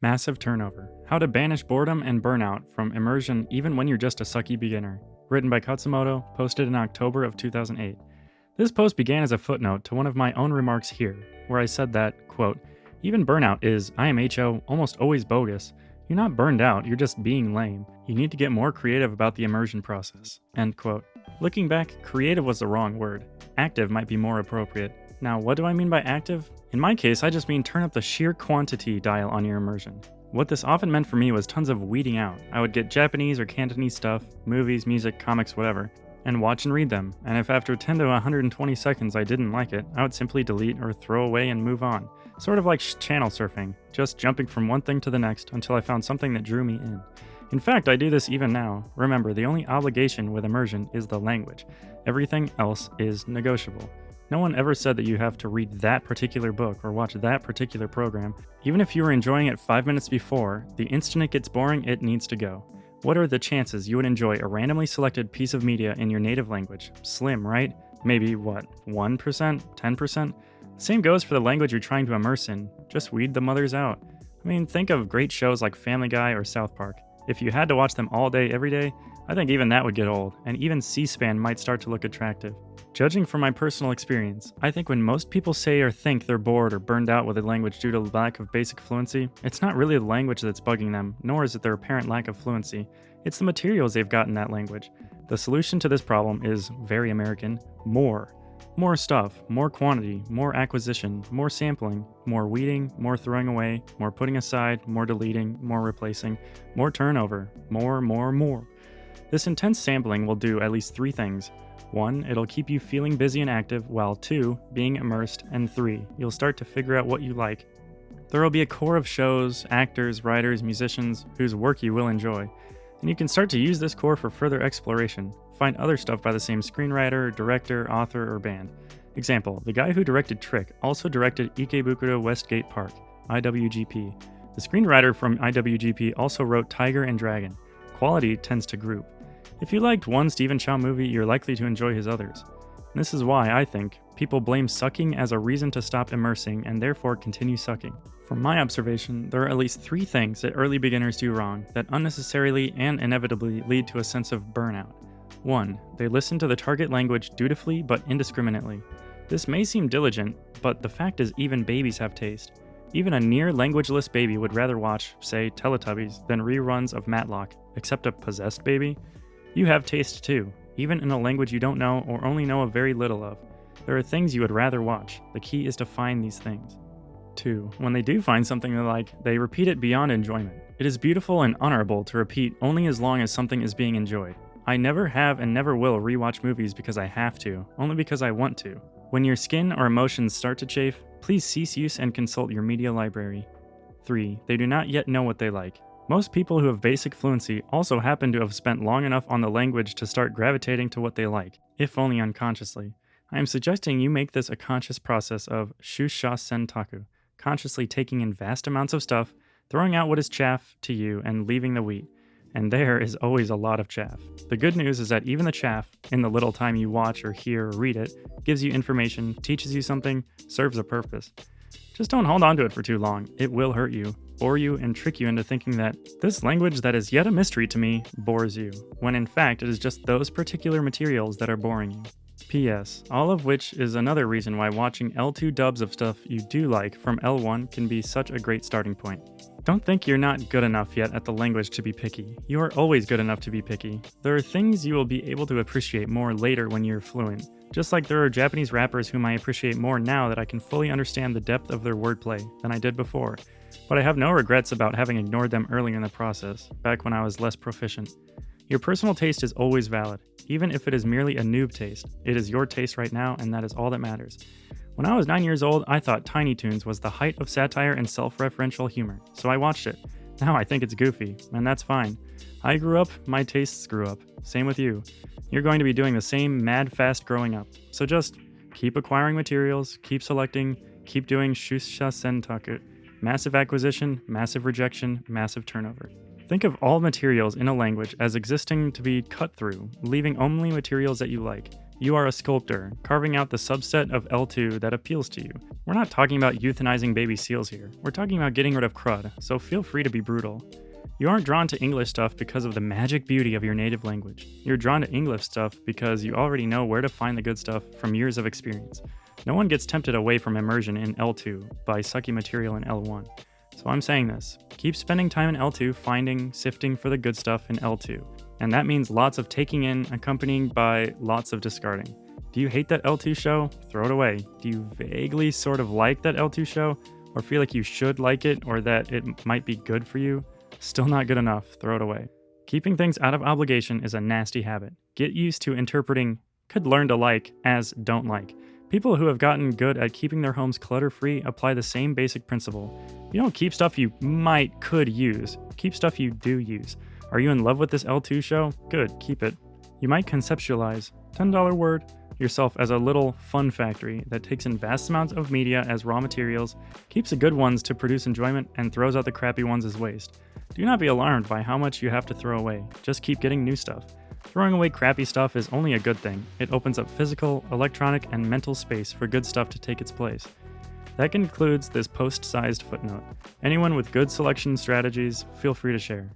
Massive turnover. How to banish boredom and burnout from immersion even when you're just a sucky beginner. Written by Khatzumoto, posted in October of 2008. This post began as a footnote to one of my own remarks here, where I said that, quote, even burnout is, IMHO, almost always bogus. You're not burned out, you're just being lame. You need to get more creative about the immersion process. End quote. Looking back, creative was the wrong word. Active might be more appropriate. Now, what do I mean by active? In my case, I just mean turn up the sheer quantity dial on your immersion. What this often meant for me was tons of weeding out. I would get Japanese or Cantonese stuff, movies, music, comics, whatever, and watch and read them, and if after 10 to 120 seconds I didn't like it, I would simply delete or throw away and move on. Sort of like channel surfing, just jumping from one thing to the next until I found something that drew me in. In fact, I do this even now. Remember, the only obligation with immersion is the language. Everything else is negotiable. No one ever said that you have to read that particular book or watch that particular program. Even if you were enjoying it 5 minutes before, the instant it gets boring, it needs to go. What are the chances you would enjoy a randomly selected piece of media in your native language? Slim, right? Maybe, 1%? 10%? Same goes for the language you're trying to immerse in. Just weed the mothers out. I mean, think of great shows like Family Guy or South Park. If you had to watch them all day, every day, I think even that would get old, and even C-SPAN might start to look attractive. Judging from my personal experience, I think when most people say or think they're bored or burned out with a language due to lack of basic fluency, it's not really the language that's bugging them, nor is it their apparent lack of fluency. It's the materials they've got in that language. The solution to this problem is, very American, more. More stuff, more quantity, more acquisition, more sampling, more weeding, more throwing away, more putting aside, more deleting, more replacing, more turnover, more. This intense sampling will do at least 3 things. 1, it'll keep you feeling busy and active, while 2, being immersed, and 3, you'll start to figure out what you like. There will be a core of shows, actors, writers, musicians, whose work you will enjoy. And you can start to use this core for further exploration. Find other stuff by the same screenwriter, director, author, or band. Example, the guy who directed Trick also directed Ikebukuro Westgate Park, IWGP. The screenwriter from IWGP also wrote Tiger and Dragon. Quality tends to group. If you liked one Stephen Chow movie, you're likely to enjoy his others. And this is why, I think, people blame sucking as a reason to stop immersing and therefore continue sucking. From my observation, there are at least 3 things that early beginners do wrong that unnecessarily and inevitably lead to a sense of burnout. 1. They listen to the target language dutifully but indiscriminately. This may seem diligent, but the fact is even babies have taste. Even a near languageless baby would rather watch, say, Teletubbies than reruns of Matlock, except a possessed baby. You have taste too, even in a language you don't know or only know a very little of. There are things you would rather watch. The key is to find these things. 2. When they do find something they like, they repeat it beyond enjoyment. It is beautiful and honorable to repeat only as long as something is being enjoyed. I never have and never will rewatch movies because I have to, only because I want to. When your skin or emotions start to chafe, please cease use and consult your media library. 3. They do not yet know what they like. Most people who have basic fluency also happen to have spent long enough on the language to start gravitating to what they like, if only unconsciously. I am suggesting you make this a conscious process of shusha sentaku, consciously taking in vast amounts of stuff, throwing out what is chaff to you, and leaving the wheat. And there is always a lot of chaff. The good news is that even the chaff, in the little time you watch or hear or read it, gives you information, teaches you something, serves a purpose. Just don't hold on to it for too long. It will hurt you, bore you, and trick you into thinking that this language that is yet a mystery to me bores you, when in fact it is just those particular materials that are boring you. P.S. All of which is another reason why watching L2 dubs of stuff you do like from L1 can be such a great starting point. Don't think you're not good enough yet at the language to be picky. You are always good enough to be picky. There are things you will be able to appreciate more later when you're fluent. Just like there are Japanese rappers whom I appreciate more now that I can fully understand the depth of their wordplay than I did before. But I have no regrets about having ignored them earlier in the process, back when I was less proficient. Your personal taste is always valid, even if it is merely a noob taste. It is your taste right now, and that is all that matters. When I was 9 years old, I thought Tiny Toons was the height of satire and self-referential humor, so I watched it. Now I think it's goofy, and that's fine. I grew up, my tastes grew up. Same with you. You're going to be doing the same mad fast growing up. So just keep acquiring materials, keep selecting, keep doing shusha sentaku. Massive acquisition, massive rejection, massive turnover. Think of all materials in a language as existing to be cut through, leaving only materials that you like. you are a sculptor, carving out the subset of L2 that appeals to you. We're not talking about euthanizing baby seals here. We're talking about getting rid of crud, so feel free to be brutal. You aren't drawn to English stuff because of the magic beauty of your native language. You're drawn to English stuff because you already know where to find the good stuff from years of experience. No one gets tempted away from immersion in L2 by sucky material in L1. So I'm saying this, keep spending time in L2 finding, sifting for the good stuff in L2. And that means lots of taking in, accompanying by lots of discarding. Do you hate that L2 show? Throw it away. Do you vaguely sort of like that L2 show? Or feel like you should like it or that it might be good for you? Still not good enough, throw it away. Keeping things out of obligation is a nasty habit. Get used to interpreting could learn to like as don't like. People who have gotten good at keeping their homes clutter-free apply the same basic principle. You don't keep stuff you could use. Keep stuff you do use. Are you in love with this L2 show? Good, keep it. You might conceptualize, $10 word, yourself as a little fun factory that takes in vast amounts of media as raw materials, keeps the good ones to produce enjoyment, and throws out the crappy ones as waste. Do not be alarmed by how much you have to throw away. Just keep getting new stuff. Throwing away crappy stuff is only a good thing. It opens up physical, electronic, and mental space for good stuff to take its place. That concludes this post-sized footnote. Anyone with good selection strategies, feel free to share.